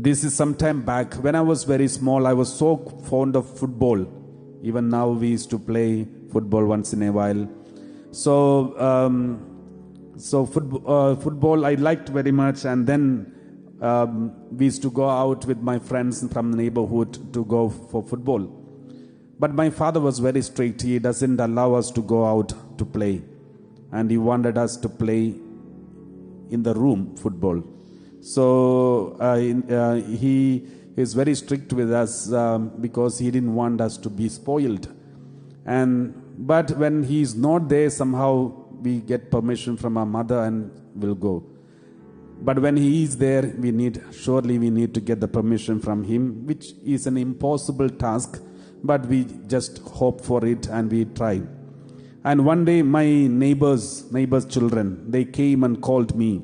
This is some time back. When I was very small, I was so fond of football. Even now we used to play football once in a while. Football I liked very much, and then we used to go out with my friends from the neighborhood to go for football. But my father was very strict. He doesn't allow us to go out to play, and he wanted us to play in the room football. So he is very strict with us because he didn't want us to be spoiled. But when he is not there, somehow we get permission from our mother and will go. But when he is there, we need to get the permission from him, which is an impossible task, but we just hope for it and we try. And one day my neighbors' children, they came and called me.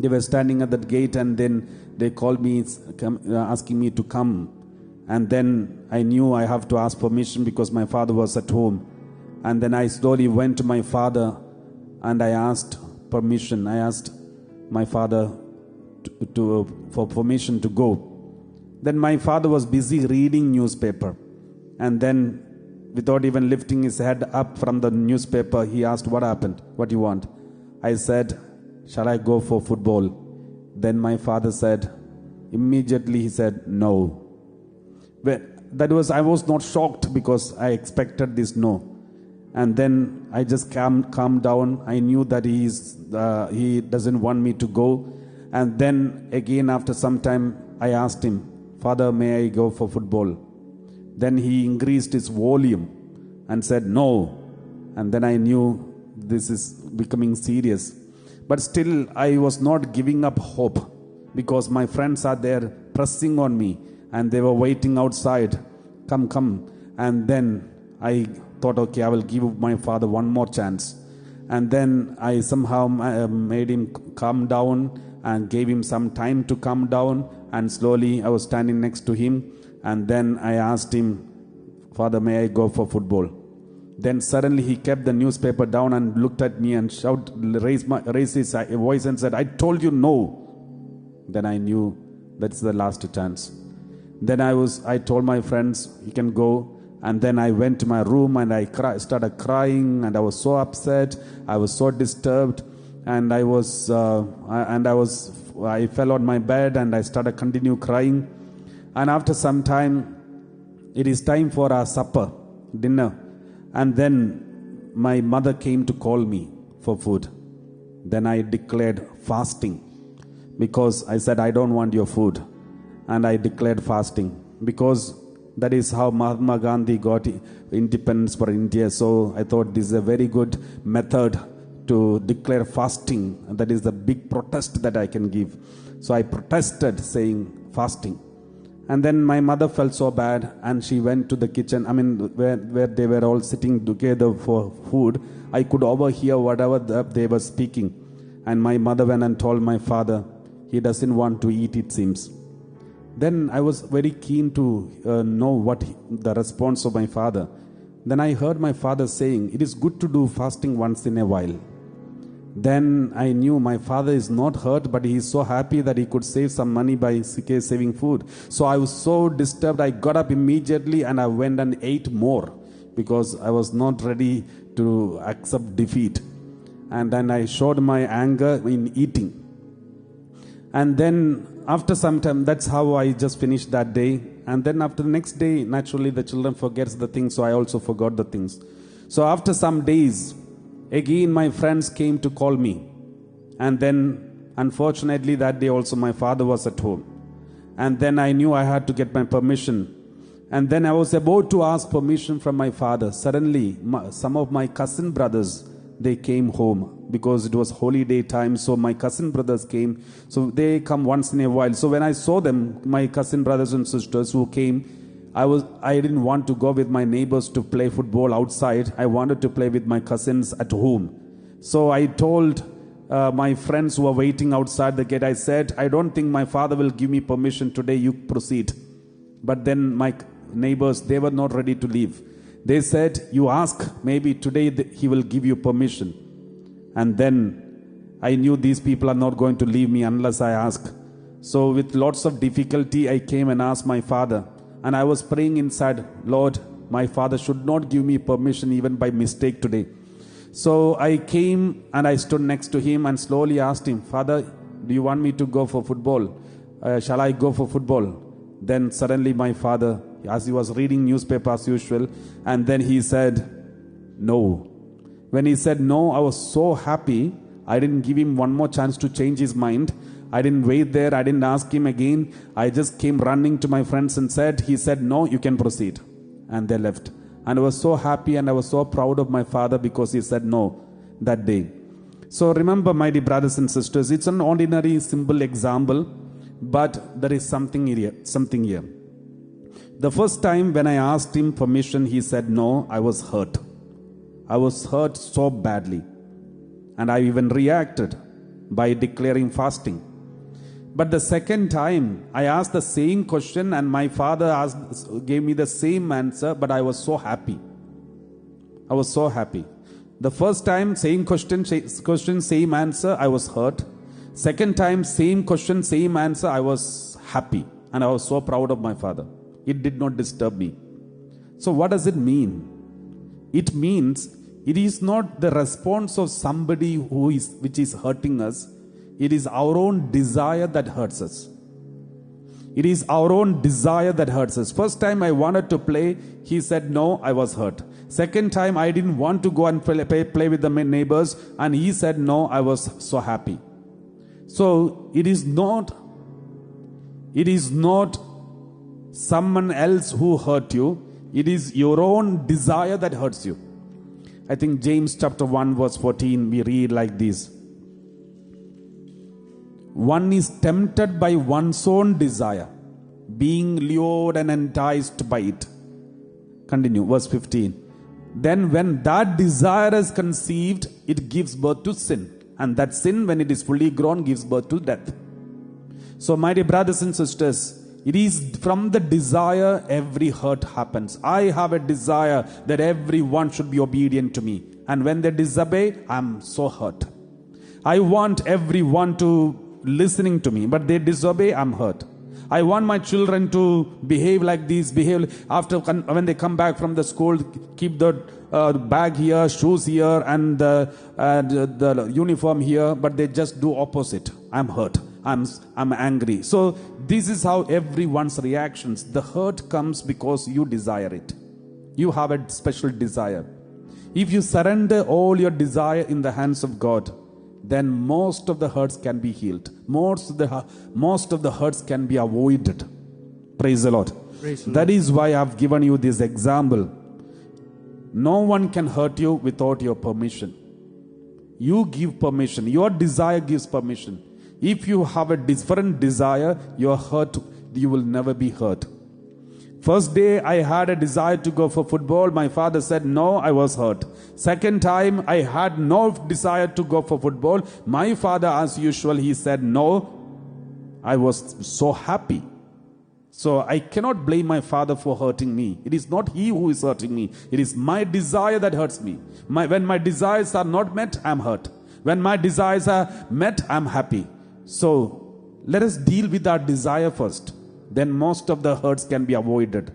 They were standing at that gate, and then they called me asking me to come. And then I knew I have to ask permission because my father was at home. And then I slowly went to my father and I asked permission. I asked my father for permission to go. Then my father was busy reading newspaper. And then without even lifting his head up from the newspaper, he asked, "What happened? What do you want?" I said, "Shall I go for football?" Then my father said, immediately he said, "No." I was not shocked because I expected this no. And then I just calmed down. I knew that he doesn't want me to go. And then again after some time I asked him, "Father, may I go for football?" Then he increased his volume and said no. And then I knew this is becoming serious. But still I was not giving up hope, because my friends are there pressing on me and they were waiting outside. Come. And then I thought, okay, I will give my father one more chance. And then I somehow made him calm down and gave him some time to calm down. And slowly I was standing next to him. And then I asked him, "Father, may I go for football?" Then suddenly he kept the newspaper down and looked at me and raised his voice and said, "I told you no." Then I knew that's the last chance. Then I told my friends, "You can go." And then I went to my room and I started crying, and I was so upset. I was so disturbed, and I fell on my bed and I started continue crying. And after some time, it is time for our dinner. And then my mother came to call me for food. Then I declared fasting, because I said, "I don't want your food." And I declared fasting, because that is how Mahatma Gandhi got independence for India. So I thought this is a very good method to declare fasting. And that is the big protest that I can give. So I protested saying fasting. And then my mother felt so bad, and she went to the kitchen, where they were all sitting together for food. I could overhear whatever they were speaking. And my mother went and told my father, "He doesn't want to eat, it seems." Then I was very keen to know what the response of my father. Then I heard my father saying, "It is good to do fasting once in a while." Then I knew my father is not hurt, but he is so happy that he could save some money by saving food. So I was so disturbed. I got up immediately and I went and ate more, because I was not ready to accept defeat. And then I showed my anger in eating. And then after some time, that's how I just finished that day. And then after the next day, naturally the children forgets the things, so I also forgot the things. So after some days, again my friends came to call me. And then unfortunately that day also my father was at home. And then I knew I had to get my permission. And then I was about to ask permission from my father. Suddenly some of my cousin brothers, they came home, because it was holiday time. So my cousin brothers came. So they come once in a while. So when I saw them, my cousin brothers and sisters who came, I didn't want to go with my neighbors to play football outside. I wanted to play with my cousins at home. So I told my friends who were waiting outside the gate, I said, "I don't think my father will give me permission today. You proceed." But then my neighbors, they were not ready to leave. They said, "You ask, maybe today he will give you permission." And then I knew these people are not going to leave me unless I ask. So with lots of difficulty, I came and asked my father. And I was praying inside, Lord, my father should not give me permission even by mistake today. So I came and I stood next to him and slowly asked him, Father, do you want me to go for football? Shall I go for football? Then suddenly my father, as he was reading newspaper as usual, and then he said, no. When he said no, I was so happy. I didn't give him one more chance to change his mind. I didn't wait there. I didn't ask him again. I just came running to my friends and said, he said, no, you can proceed. And they left. And I was so happy and I was so proud of my father because he said no that day. So remember, my dear brothers and sisters, it's an ordinary, simple example, but there is something here. The first time when I asked him permission, he said no, I was hurt. I was hurt so badly. And I even reacted by declaring fasting. But the second time, I asked the same question and my father gave me the same answer, but I was so happy. I was so happy. The first time, same question, same answer, I was hurt. Second time, same question, same answer, I was happy. And I was so proud of my father. It did not disturb me. So what does it mean? It means it is not the response of somebody which is hurting us. It is our own desire that hurts us. It is our own desire that hurts us. First time I wanted to play, he said no, I was hurt. Second time I didn't want to go and play with the neighbors, and he said no, I was so happy. So it is not someone else who hurt you. It is your own desire that hurts you. I think James chapter 1 verse 14, we read like this. One is tempted by one's own desire, being lured and enticed by it. Continue, verse 15. Then when that desire is conceived, it gives birth to sin. And that sin, when it is fully grown, gives birth to death. So my dear brothers and sisters, it is from the desire every hurt happens. I have a desire that everyone should be obedient to me. And when they disobey, I'm so hurt. I want everyone to listening to me, but they disobey, I'm hurt. I want my children to behave like this, after when they come back from the school, keep the bag here, shoes here, and the uniform here, but they just do opposite. I'm hurt. I'm angry. So this is how everyone's reactions. The hurt comes because you desire it. You have a special desire. If you surrender all your desire in the hands of God, then most of the hurts can be healed. Most of the hurts can be avoided. Praise the Lord. Praise the Lord. That is why I have given you this example. No one can hurt you without your permission. You give permission. Your desire gives permission. If you have a different desire, you will never be hurt. First day I had a desire to go for football. My father said no, I was hurt. Second time I had no desire to go for football. My father, as usual, he said no. I was so happy. So I cannot blame my father for hurting me. It is not he who is hurting me. It is my desire that hurts me. When my desires are not met, I am hurt. When my desires are met, I am happy. So let us deal with our desire first. Then most of the hurts can be avoided.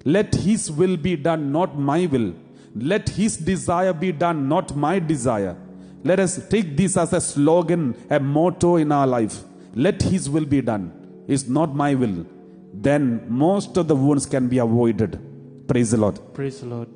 Let his will be done, not my will. Let his desire be done, not my desire. Let us take this as a slogan, a motto in our life. Let his will be done. It's not my will. Then most of the wounds can be avoided. Praise the Lord. Praise the Lord.